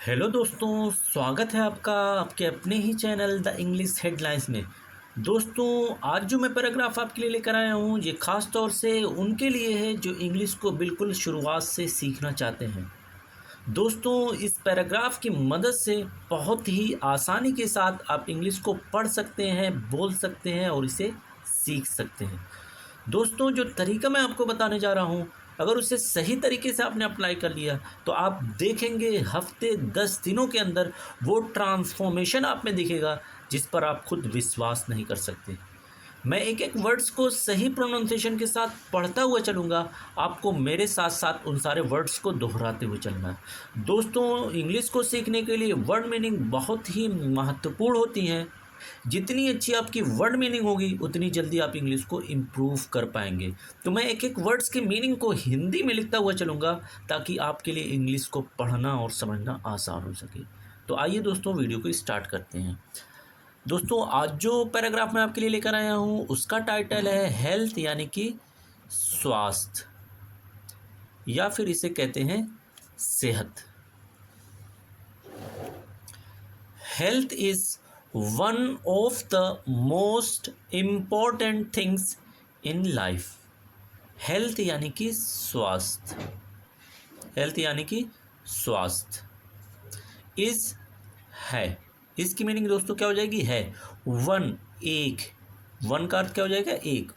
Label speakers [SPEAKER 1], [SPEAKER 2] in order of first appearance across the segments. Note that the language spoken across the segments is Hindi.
[SPEAKER 1] हेलो दोस्तों, स्वागत है आपका आपके अपने ही चैनल द इंग्लिश हेडलाइंस में। दोस्तों, आज जो मैं पैराग्राफ आपके लिए लेकर आया हूँ ये ख़ास तौर से उनके लिए है जो इंग्लिश को बिल्कुल शुरुआत से सीखना चाहते हैं। दोस्तों, इस पैराग्राफ की मदद से बहुत ही आसानी के साथ आप इंग्लिश को पढ़ सकते हैं, बोल सकते हैं और इसे सीख सकते हैं। दोस्तों, जो तरीका मैं आपको बताने जा रहा हूँ, अगर उसे सही तरीके से आपने अप्लाई कर लिया तो आप देखेंगे हफ्ते 10 दिनों के अंदर वो ट्रांसफॉर्मेशन आप में दिखेगा जिस पर आप खुद विश्वास नहीं कर सकते। मैं एक एक वर्ड्स को सही प्रोनाउंसिएशन के साथ पढ़ता हुआ चलूँगा, आपको मेरे साथ साथ उन सारे वर्ड्स को दोहराते हुए चलना है। दोस्तों, इंग्लिश को सीखने के लिए वर्ड मीनिंग बहुत ही महत्वपूर्ण होती हैं। जितनी अच्छी आपकी वर्ड मीनिंग होगी उतनी जल्दी आप इंग्लिश को इम्प्रूव कर पाएंगे। तो मैं एक एक वर्ड्स की मीनिंग को हिंदी में लिखता हुआ चलूँगा ताकि आपके लिए इंग्लिश को पढ़ना और समझना आसान हो सके। तो आइए दोस्तों, वीडियो को स्टार्ट करते हैं। दोस्तों, आज जो पैराग्राफ मैं आपके लिए लेकर आया हूँ उसका टाइटल है हेल्थ, यानी कि स्वास्थ्य, या फिर इसे कहते हैं सेहत। Health is one of the most important things in life. Health यानी कि स्वास्थ्य, हेल्थ यानी कि स्वास्थ्य इज है। इसकी मीनिंग दोस्तों क्या हो जाएगी? है। वन, एक। वन का अर्थ क्या हो जाएगा? एक।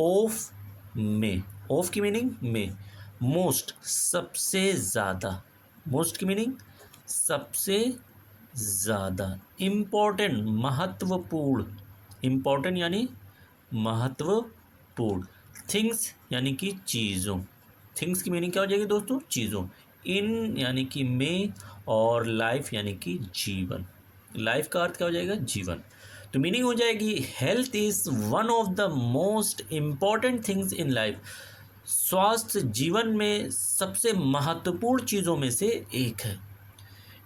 [SPEAKER 1] ऑफ, में। ऑफ की मीनिंग में। मोस्ट, सबसे ज़्यादा। मोस्ट की मीनिंग सबसे ज़्यादा। इम्पोर्टेंट, महत्वपूर्ण। इम्पोर्टेंट यानी महत्वपूर्ण। थिंग्स यानी कि चीज़ों। थिंग्स की मीनिंग क्या हो जाएगी दोस्तों? चीज़ों। इन यानी कि में, और लाइफ यानी कि जीवन। लाइफ का अर्थ क्या हो जाएगा? जीवन। तो मीनिंग हो जाएगी health is one of the most important things in life. स्वास्थ्य जीवन में सबसे महत्वपूर्ण चीज़ों में से एक है।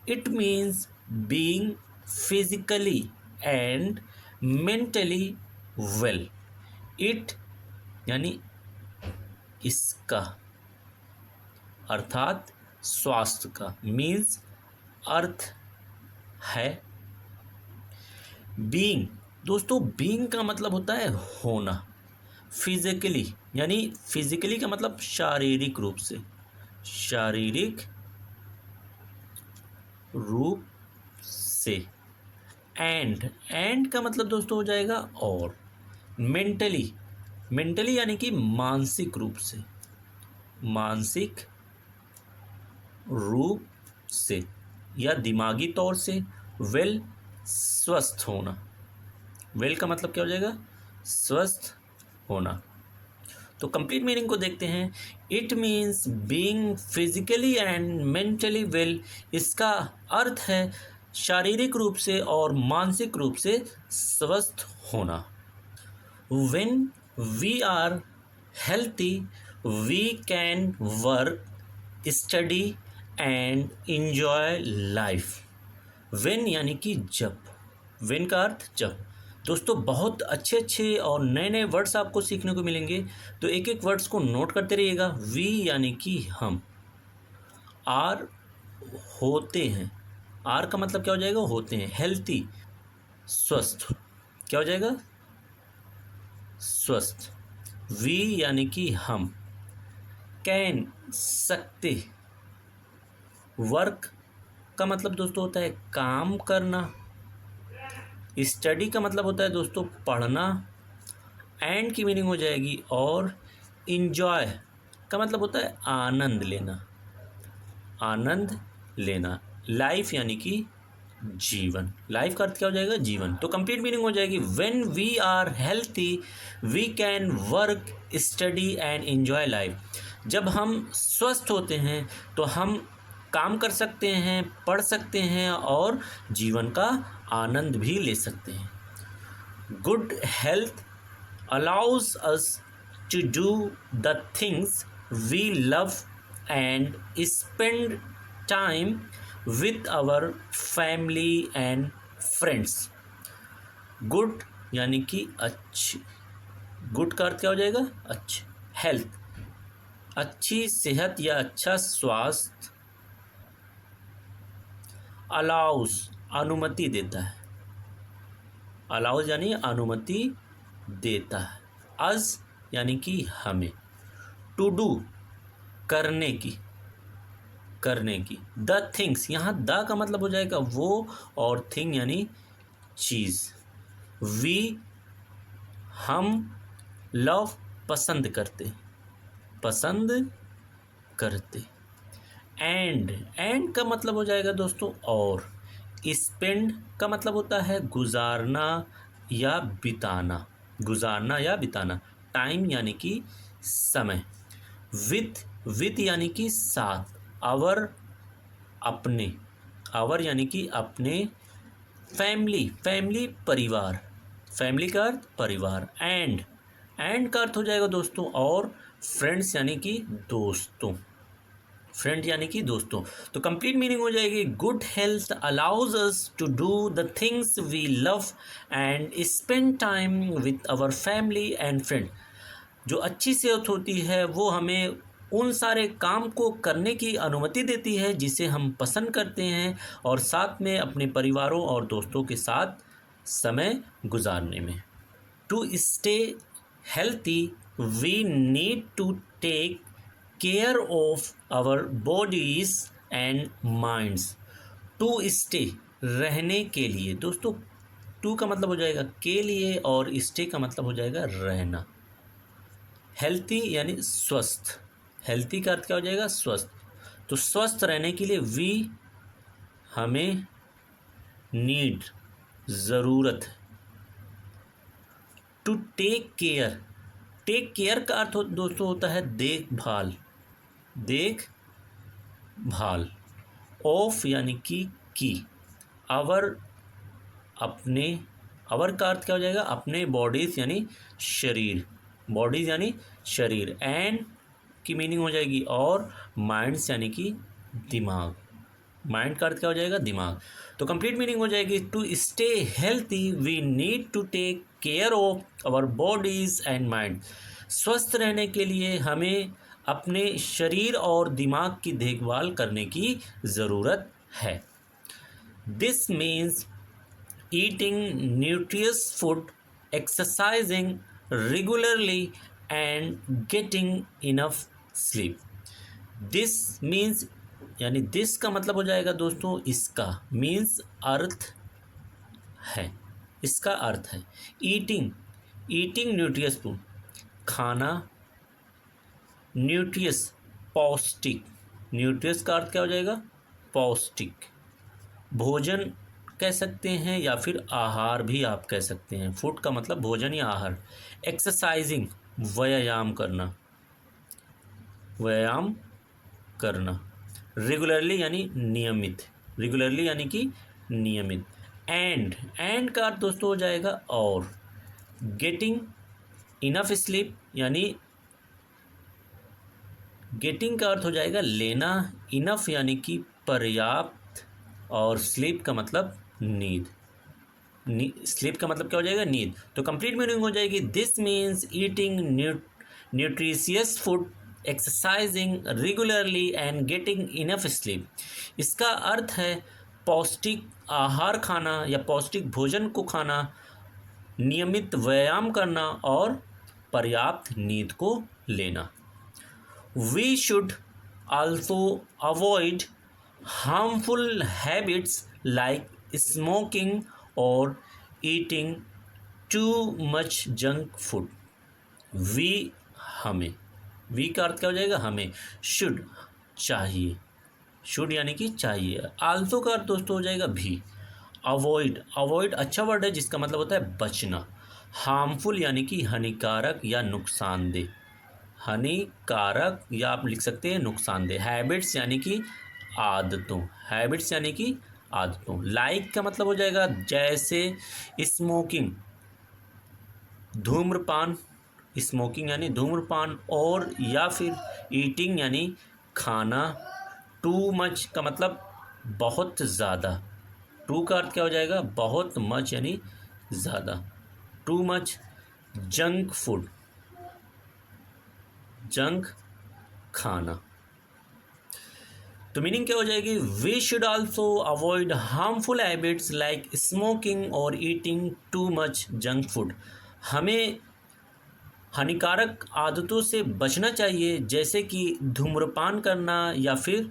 [SPEAKER 1] It means being physically and mentally well. It यानी इसका, अर्थात स्वास्थ्य का। मीन्स अर्थ है बीइंग। दोस्तों, बीइंग का मतलब होता है होना। फिजिकली यानी फिजिकली का मतलब शारीरिक रूप से, शारीरिक रूप से। एंड का मतलब दोस्तों हो जाएगा और। मेंटली, मेंटली यानी कि मानसिक रूप से, मानसिक रूप से या दिमागी तौर से। वेल, स्वस्थ होना। वेल का मतलब क्या हो जाएगा? स्वस्थ होना। तो कंप्लीट मीनिंग को देखते हैं। It means being physically and mentally well. इसका अर्थ है शारीरिक रूप से और मानसिक रूप से स्वस्थ होना। When we are healthy, we can work, study and enjoy life. When यानी कि जब। When का अर्थ जब। दोस्तों, बहुत अच्छे अच्छे और नए नए वर्ड्स आपको सीखने को मिलेंगे, तो एक एक वर्ड्स को नोट करते रहिएगा। वी यानी कि हम। आर, होते हैं। आर का मतलब क्या हो जाएगा? होते हैं। हेल्थी, स्वस्थ। क्या हो जाएगा? स्वस्थ। वी यानी कि हम। कैन, सकते। वर्क का मतलब दोस्तों होता है काम करना। स्टडी का मतलब होता है दोस्तों पढ़ना। एंड की मीनिंग हो जाएगी और। इंजॉय का मतलब होता है आनंद लेना, आनंद लेना। लाइफ यानी कि जीवन। लाइफ का अर्थ क्या हो जाएगा? जीवन। तो कंप्लीट मीनिंग हो जाएगी when we are healthy we can work, study and enjoy life. जब हम स्वस्थ होते हैं तो हम काम कर सकते हैं, पढ़ सकते हैं और जीवन का आनंद भी ले सकते हैं। Good health allows us to do the things we love and spend time with our family and friends। Good यानी कि अच्छी। गुड का अर्थ क्या हो जाएगा? अच्छी। हेल्थ, अच्छी सेहत या अच्छा स्वास्थ्य अलाउस अनुमति देता है, अलाउज यानी अनुमति देता है। अस यानी कि हमें। टू डू करने की, करने की। द थिंग्स, यहाँ द का मतलब हो जाएगा वो, और थिंग यानी चीज़। वी हम लव पसंद करते, पसंद करते। एंड का मतलब हो जाएगा दोस्तों और। स्पेंड का मतलब होता है गुजारना या बिताना, गुजारना या बिताना। टाइम यानी कि समय। विथ यानी कि साथ। आवर अपने, आवर यानी कि अपने। फैमिली परिवार, फैमिली का अर्थ परिवार। एंड का अर्थ हो जाएगा दोस्तों और। फ्रेंड्स यानी कि दोस्तों, फ्रेंड यानी कि दोस्तों। तो कंप्लीट मीनिंग हो जाएगी good health allows us to do the things we love and spend time with our family and friend. जो अच्छी सेहत होती है वो हमें उन सारे काम को करने की अनुमति देती है जिसे हम पसंद करते हैं, और साथ में अपने परिवारों और दोस्तों के साथ समय गुजारने में। To stay healthy we need to take care of our bodies and minds. To stay रहने के लिए दोस्तों, टू का मतलब हो जाएगा के लिए और स्टे का मतलब हो जाएगा रहना। हेल्थी यानी स्वस्थ, हेल्थी का अर्थ क्या हो जाएगा स्वस्थ। तो स्वस्थ रहने के लिए वी हमें नीड ज़रूरत है। To take care, take care का अर्थ दोस्तों होता है देखभाल, देखभाल। ऑफ यानी कि आवर अपने, आवर का अर्थ क्या हो जाएगा अपने। बॉडीज यानी शरीर, बॉडीज यानी शरीर। एंड की मीनिंग हो जाएगी और। माइंड्स यानी कि दिमाग, माइंड का अर्थ क्या हो जाएगा दिमाग। तो कंप्लीट मीनिंग हो जाएगी to stay healthy we need to take care of our bodies and mind. स्वस्थ रहने के लिए हमें अपने शरीर और दिमाग की देखभाल करने की ज़रूरत है। This means eating nutritious food, exercising regularly and getting enough sleep. This means यानी this का मतलब हो जाएगा दोस्तों इसका। means अर्थ है, इसका अर्थ है। eating nutritious food खाना, nutritious पौष्टिक, nutritious का अर्थ क्या हो जाएगा पौष्टिक। भोजन कह सकते हैं या फिर आहार भी आप कह सकते हैं। फूड का मतलब भोजन या आहार। एक्सरसाइजिंग व्यायाम करना, व्यायाम करना। रेगुलरली यानी नियमित, रेगुलरली यानी कि नियमित। एंड का अर्थ दोस्तों हो जाएगा और। गेटिंग इनफ स्लीप यानी, गेटिंग का अर्थ हो जाएगा लेना, इनफ यानी कि पर्याप्त, और स्लीप का मतलब नींद, स्लीप का मतलब क्या हो जाएगा नींद। तो कंप्लीट मीनिंग हो जाएगी this means eating nutritious food, exercising regularly and getting enough sleep. इसका अर्थ है पौष्टिक आहार खाना या पौष्टिक भोजन को खाना, नियमित व्यायाम करना और पर्याप्त नींद को लेना। We should also avoid harmful habits like smoking or eating too much junk food. We हमें, वी का अर्थ क्या हो जाएगा हमें। शुड चाहिए, शुड यानी कि चाहिए। आल्सो का अर्थ दोस्तों हो जाएगा भी। अवॉइड अच्छा वर्ड है जिसका मतलब होता है बचना। हार्मफुल यानी कि हानिकारक या नुकसानदेह, हानिकारक या आप लिख सकते हैं नुकसानदेह। हैबिट्स यानी कि आदतों, हैबिट्स यानी कि आदतों। लाइक का मतलब हो जाएगा जैसे। स्मोकिंग धूम्रपान, स्मोकिंग यानी धूम्रपान, और या फिर ईटिंग यानी खाना। टू मच का मतलब बहुत ज़्यादा, टू का अर्थ क्या हो जाएगा बहुत, मच यानी ज़्यादा। Too much junk food, junk खाना। तो मीनिंग क्या हो जाएगी, we should also avoid harmful habits like smoking और eating too much junk food. हमें हानिकारक आदतों से बचना चाहिए, जैसे कि धूम्रपान करना या फिर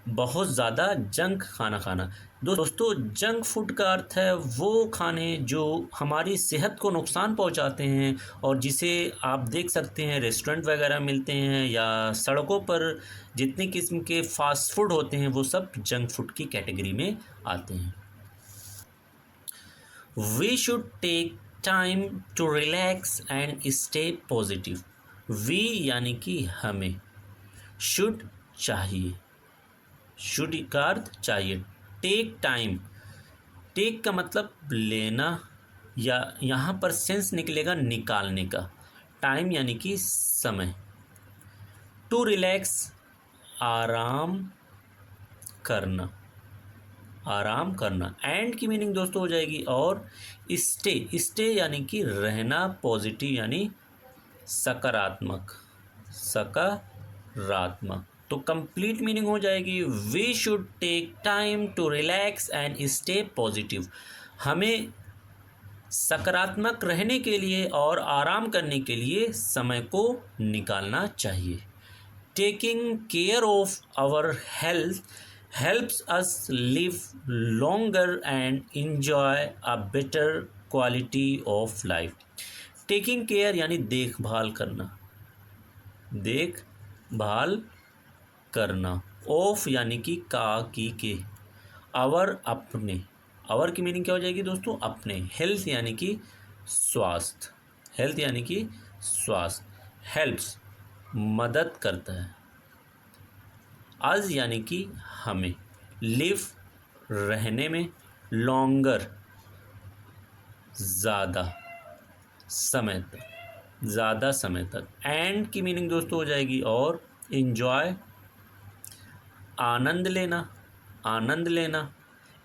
[SPEAKER 1] बहुत ज़्यादा जंक खाना खाना। दोस्तों, जंक फूड का अर्थ है वो खाने जो हमारी सेहत को नुकसान पहुंचाते हैं और जिसे आप देख सकते हैं रेस्टोरेंट वगैरह मिलते हैं या सड़कों पर जितने किस्म के फास्ट फूड होते हैं वो सब जंक फूड की कैटेगरी में आते हैं। We should take time to relax and stay positive. We यानी कि हमें, शुड चाहिए, शुड का अर्थ चाहिए, टेक टाइम, टेक का मतलब लेना या यहाँ पर सेंस निकलेगा निकालने का, टाइम यानी कि समय, टू रिलैक्स आराम करना, आराम करना, एंड की मीनिंग दोस्तों हो जाएगी और स्टे, स्टे यानी कि रहना, पॉजिटिव यानी सकारात्मक, सकारात्मक। तो कंप्लीट मीनिंग हो जाएगी, we should take time to relax and stay positive. हमें सकारात्मक रहने के लिए और आराम करने के लिए समय को निकालना चाहिए। Taking care of our health helps us live longer and enjoy a better quality of life. Taking care यानी देखभाल करना, देखभाल करना, ऑफ यानी कि का की के, आवर अपने, आवर की मीनिंग क्या हो जाएगी दोस्तों, अपने, हेल्थ यानी कि स्वास्थ्य, हेल्थ यानी कि स्वास्थ्य, हेल्प्स मदद करता है, अज यानी कि हमें, लिव रहने में, लॉन्गर ज़्यादा समय तक, ज़्यादा समय तक, एंड की मीनिंग दोस्तों हो जाएगी और, इन्जॉय आनंद लेना, आनंद लेना,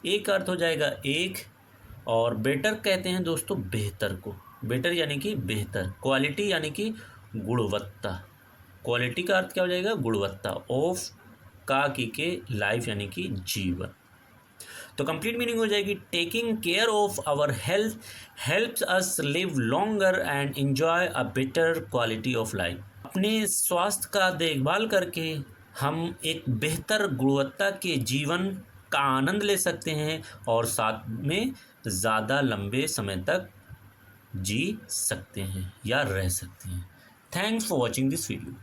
[SPEAKER 1] एक अर्थ हो जाएगा एक, और बेटर कहते हैं दोस्तों बेहतर को, बेटर यानी कि बेहतर, क्वालिटी यानी कि गुणवत्ता, क्वालिटी का अर्थ क्या हो जाएगा, गुणवत्ता, ऑफ का की के लाइफ यानी कि जीवन। तो कंप्लीट मीनिंग हो जाएगी, taking care of our health helps us live longer and enjoy a better quality of life. अपने स्वास्थ्य का देखभाल करके हम एक बेहतर गुणवत्ता के जीवन का आनंद ले सकते हैं और साथ में ज़्यादा लंबे समय तक जी सकते हैं या रह सकते हैं। Thanks for watching this video.